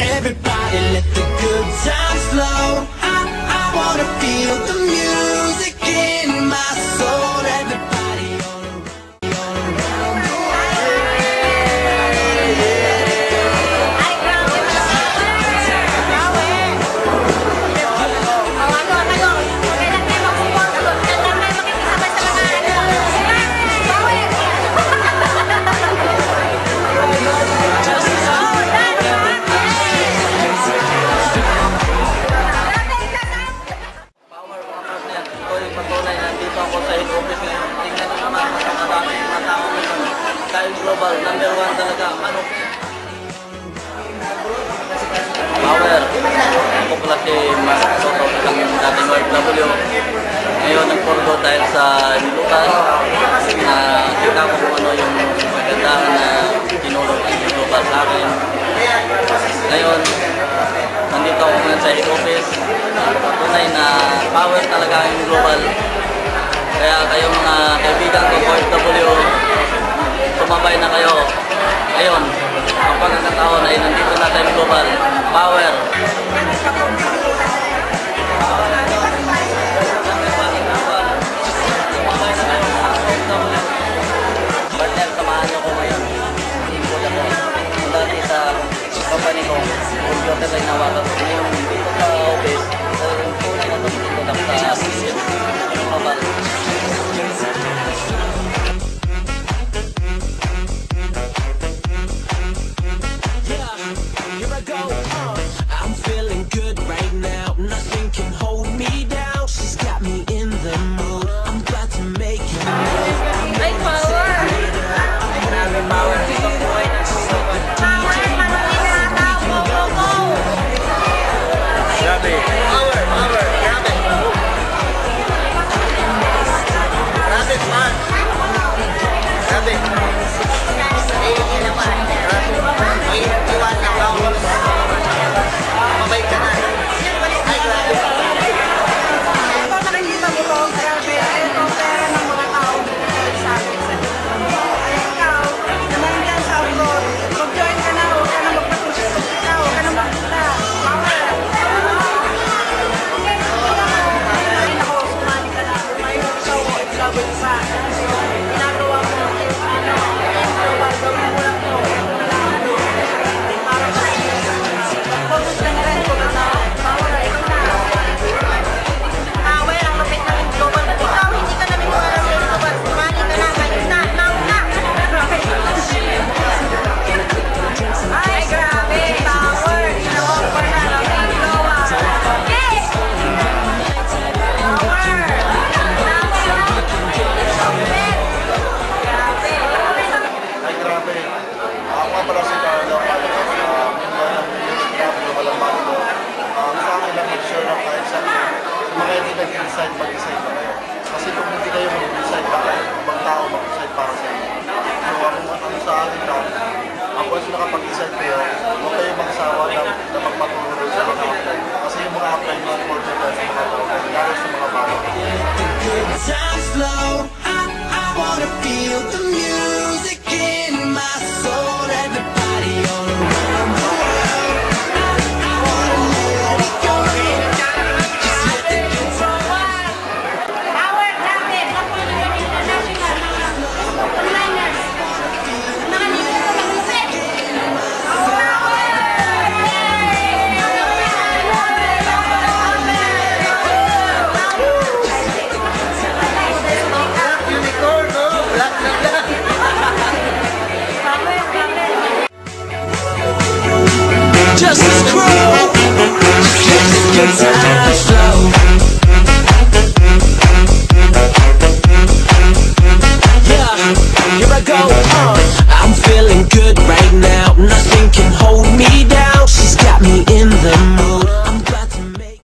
Everybody let the good times flow. I wanna feel the music in my soul. Everybody all around the global, number 1 talaga, ano? Power. Ako pala si Mark Soto, ang dating OFW. Ngayon, nagpordo dahil sa Nilukan na kita ko kung ano yung magandaan na tinulong ang global sa akin. Ngayon, nandito ako ngayon sa head office. Tunay na power talaga yung global. Kaya kayo mga kaibigan ko OFW, sumabay na kayo. Ngayon, ang pagkakataon ay nandito na tayo global. Power! Partner, samahan niyo ko ngayon. Input ako. Dati sa company ko, computer ay nawagan ko. Ngayon, dito sa office, yung tunay na dito na sa global. I'm feeling good right now. Nothing can hold me down. She's got me in the mood. I'm glad to make it. Ay, power! Grabe, power dito po ay Power, manunin na tao. Go, go, go! grabe. Power, power, grabe. Grabe, man. Grabe. Mabait ka na. Ay, grabe. Ito, nakikita mo to. Grabe. Ito, pera ng mga tao. Sa akin. Ikaw, naman dyan sa abroad. Mag-join ka na. Huwag ka na magpatutusok. Ikaw, huwag ka na magpunta. Power. Ay, nako, sumali ka na. Mayroon ikaw, ikaw pa. Ginagawa mo. Ano, gawin mo lang to. Para ka focus ka na rin. Power, ikaw na. Power, ang lupit ng global. Ikaw, hindi ka namin mga ng global. Sumali ka na. Ngayon na. Now na. Ay, grabe. Power. Ino-offer na lang ang global. Yes! Power. Ay, grabe. Ako nga pala si Carlo, para sa mundo ng music rap, walang bago. Sa akin lang mag-share lang kahit sa mga hindi nag-decide mag-decide pa kayo. Kasi kung hindi kayo mag-decide pa kayo, ibang tao mag-decide para sa inyo. So, ano sa akin lang, ako as nakapag-decide kayo, huwag kayo magsawa na magpatuloy sa mga apply. Kasi yung mga apply mga important sa mga tao, lalo sa mga bago. let the good times flow. I wanna feel the music in my soul. Everybody all around the world. I wanna let it go. Just let the good times. Power, grabe. Ako na yung international mga onliners. Mga nila na mag-isip. Unicorn, no? Black na black. Just as cruel. Just the good times flow. Yeah.